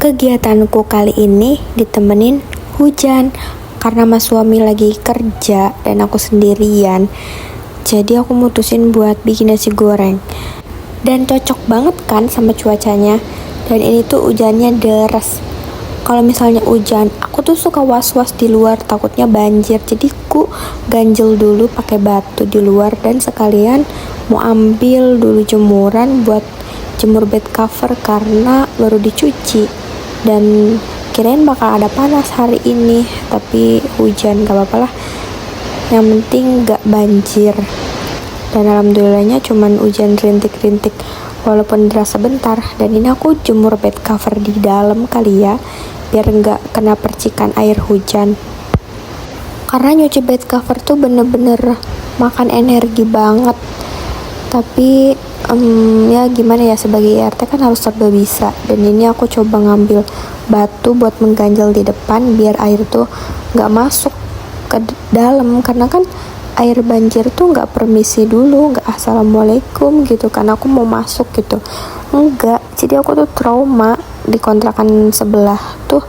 Kegiatanku kali ini ditemenin hujan karena mas suami lagi kerja dan aku sendirian. Jadi aku mutusin buat bikin nasi goreng. Dan cocok banget kan sama cuacanya. Dan ini tuh hujannya deras. Kalau misalnya hujan, aku tuh suka was-was di luar, takutnya banjir. Jadi aku ganjel dulu pakai batu di luar dan sekalian mau ambil dulu jemuran buat jemur bed cover karena baru dicuci. Dan kirain bakal ada panas hari ini, tapi hujan, gak apa-apa lah, yang penting gak banjir. Dan alhamdulillahnya cuman hujan rintik-rintik walaupun deras sebentar. Dan ini aku jemur bed cover di dalam kali ya, biar gak kena percikan air hujan. Karena nyuci bed cover tuh bener-bener makan energi banget. Tapi ya gimana ya, sebagai RT kan harus serba bisa. Dan ini aku coba ngambil batu buat mengganjal di depan biar air tuh nggak masuk ke dalam, karena kan air banjir tuh nggak permisi dulu, nggak assalamualaikum gitu kan, aku mau masuk gitu enggak. Jadi aku tuh trauma di kontrakan sebelah tuh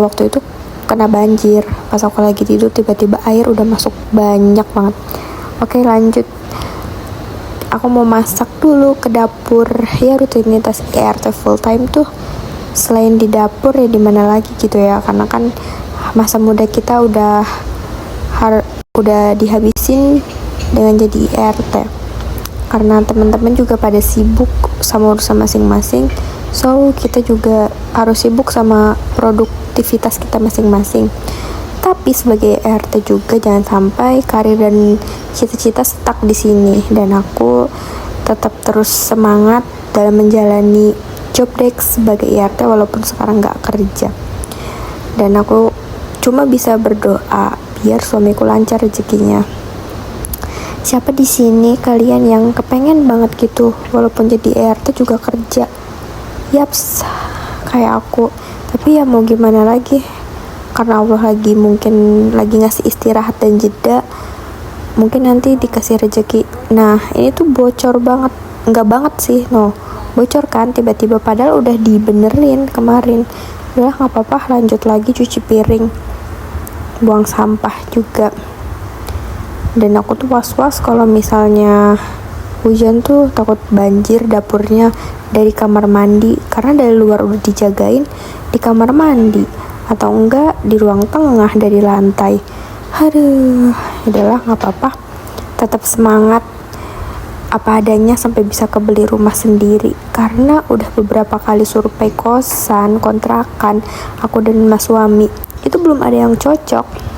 waktu itu kena banjir pas aku lagi tidur, tiba-tiba air udah masuk banyak banget. Oke, lanjut. Aku mau masak dulu ke dapur. Ya rutinitas ERT full time tuh selain di dapur ya di mana lagi gitu ya, karena kan masa muda kita udah dihabisin dengan jadi ERT. Karena teman-teman juga pada sibuk sama urusan masing-masing, so kita juga harus sibuk sama produktivitas kita masing-masing. Tapi sebagai RT juga jangan sampai karir dan cita-cita stuck di sini. Dan aku tetap terus semangat dalam menjalani job desk sebagai RT walaupun sekarang nggak kerja. Dan aku cuma bisa berdoa biar suamiku lancar rezekinya. Siapa di sini kalian yang kepengen banget gitu walaupun jadi RT juga kerja? Yaps, kayak aku. Tapi ya mau gimana lagi, karena Allah mungkin lagi ngasih istirahat dan jeda, mungkin nanti dikasih rezeki. Nah ini tuh bocor banget, enggak banget sih, bocor kan tiba-tiba, padahal udah dibenerin kemarin. Udah nggak apa-apa, lanjut lagi cuci piring, buang sampah juga. Dan aku tuh was-was kalau misalnya hujan tuh takut banjir dapurnya dari kamar mandi, karena dari luar udah dijagain di kamar mandi atau enggak di ruang tengah dari lantai. Aduh, udahlah nggak apa-apa, tetap semangat apa adanya sampai bisa kebeli rumah sendiri. Karena udah beberapa kali survei kosan, kontrakan, aku dan mas suami itu belum ada yang cocok.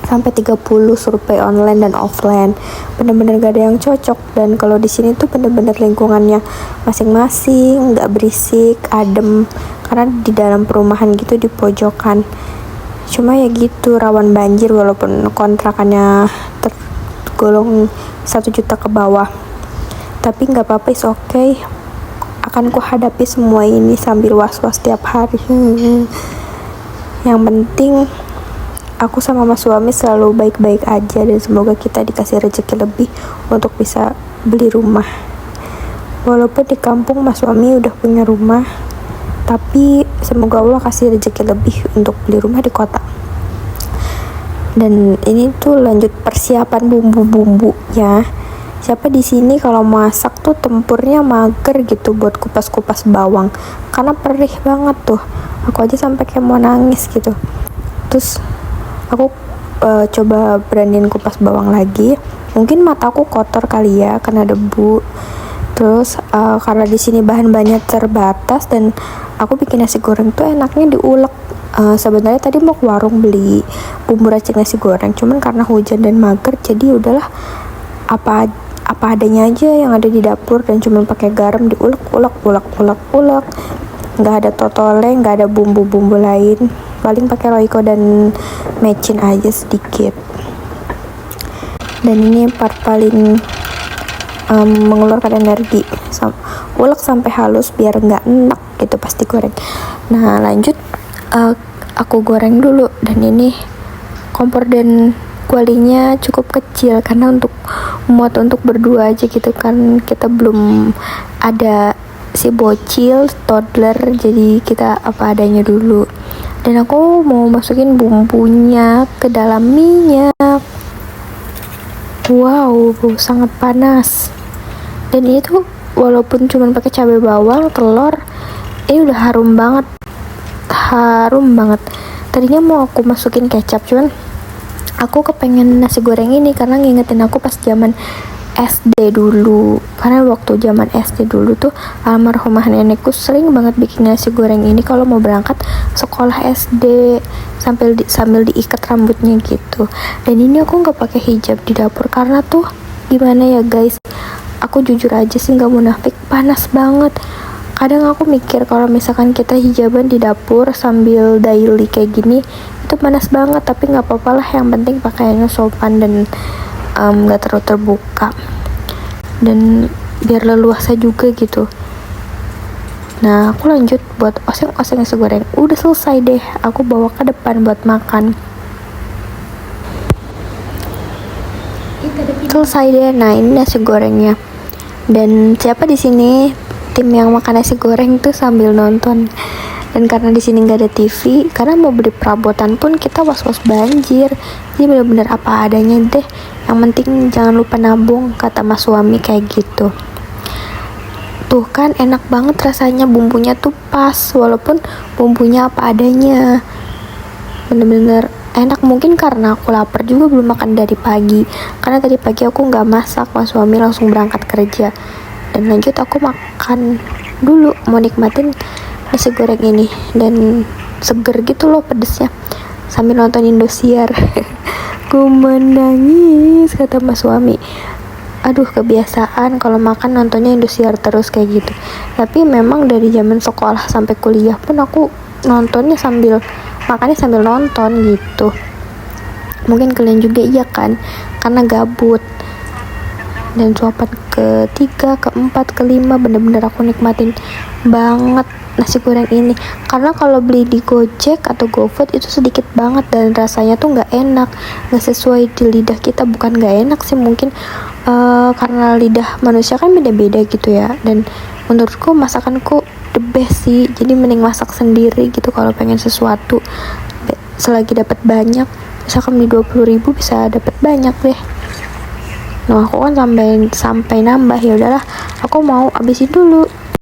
Sampai 30 survei online dan offline, bener-bener gak ada yang cocok. Dan kalau di sini tuh bener-bener lingkungannya masing-masing, nggak berisik, adem, karena di dalam perumahan gitu di pojokan. Cuma ya gitu, rawan banjir walaupun kontrakannya tergolong 1 juta ke bawah. Tapi nggak apa-apa, is okay. Akan ku hadapi semua ini sambil was-was tiap hari. Yang penting aku sama mas suami selalu baik-baik aja, dan semoga kita dikasih rezeki lebih untuk bisa beli rumah. Walaupun di kampung mas suami udah punya rumah, tapi semoga Allah kasih rezeki lebih untuk beli rumah di kota. Dan ini tuh lanjut persiapan bumbu-bumbunya. Siapa di sini kalau masak tuh tempurnya mager gitu buat kupas-kupas bawang, karena perih banget tuh. Aku aja sampai kayak mau nangis gitu. Terus aku coba beraniin kupas bawang lagi. Mungkin mataku kotor kali ya karena debu. Terus karena di sini bahan-bahannya terbatas dan aku bikin nasi goreng tuh enaknya diulek. Sebenarnya tadi mau ke warung beli bumbu racik nasi goreng, cuman karena hujan dan mager jadi udahlah apa adanya aja yang ada di dapur, dan cuman pakai garam diulek. Nggak ada totole, nggak ada bumbu-bumbu lain, paling pakai roiko dan mecin aja sedikit. Dan ini part paling mengeluarkan energi, ulek sampai halus biar nggak enak gitu pas digoreng. Nah lanjut, aku goreng dulu. Dan ini kompor dan kualinya cukup kecil karena untuk muat untuk berdua aja gitu kan, kita belum ada si bocil toddler, jadi kita apa adanya dulu. Dan aku mau masukin bumbunya ke dalam minyak. Wow, sangat panas. Dan itu walaupun cuma pakai cabai bawang, telur, ini udah harum banget. Tadinya mau aku masukin kecap, cuman aku kepengen nasi goreng ini karena ngingetin aku pas zaman SD dulu. Karena waktu zaman SD dulu tuh almarhumah nenekku sering banget bikin nasi goreng ini kalau mau berangkat sekolah SD, sambil diikat rambutnya gitu. Dan ini aku nggak pakai hijab di dapur karena tuh gimana ya guys, aku jujur aja sih nggak munafik, panas banget. Kadang aku mikir kalau misalkan kita hijaban di dapur sambil daily kayak gini itu panas banget, tapi nggak apa-apa lah, yang penting pakaiannya sopan dan nggak terlalu terbuka dan biar leluasa juga gitu. Nah, aku lanjut buat oseng-oseng nasi goreng. Udah selesai deh, aku bawa ke depan buat makan. Selesai deh. Nah, ini nasi gorengnya. Dan siapa di sini tim yang makan nasi goreng tuh sambil nonton. Dan karena di sini nggak ada TV, karena mau beli perabotan pun kita was-was banjir. Jadi bener-bener apa adanya deh. Yang penting jangan lupa nabung, kata mas suami kayak gitu. Tuh kan enak banget rasanya, bumbunya tuh pas, walaupun bumbunya apa adanya. Bener-bener enak, mungkin karena aku lapar juga, belum makan dari pagi. Karena tadi pagi aku nggak masak, mas suami langsung berangkat kerja. Dan lanjut aku makan dulu, mau nikmatin nasi goreng ini. Dan seger gitu loh pedesnya, sambil nonton Indosiar. Ku menangis, kata mas suami. Aduh, kebiasaan kalau makan nontonnya Indosiar terus kayak gitu. Tapi memang dari zaman sekolah sampai kuliah pun aku nontonnya makannya sambil nonton gitu. Mungkin kalian juga iya kan, karena gabut. Dan suapan ketiga, keempat, kelima bener-bener aku nikmatin banget nasi goreng ini. Karena kalau beli di Gojek atau GoFood itu sedikit banget dan rasanya tuh nggak enak, nggak sesuai di lidah kita. Bukan nggak enak sih, mungkin karena lidah manusia kan beda-beda gitu ya. Dan menurutku masakanku the best sih, jadi mending masak sendiri gitu kalau pengen sesuatu. Selagi dapat banyak, misalkan beli 20.000 bisa dapat banyak deh. Nah, aku kan sampai nambah, ya udahlah aku mau habisin dulu.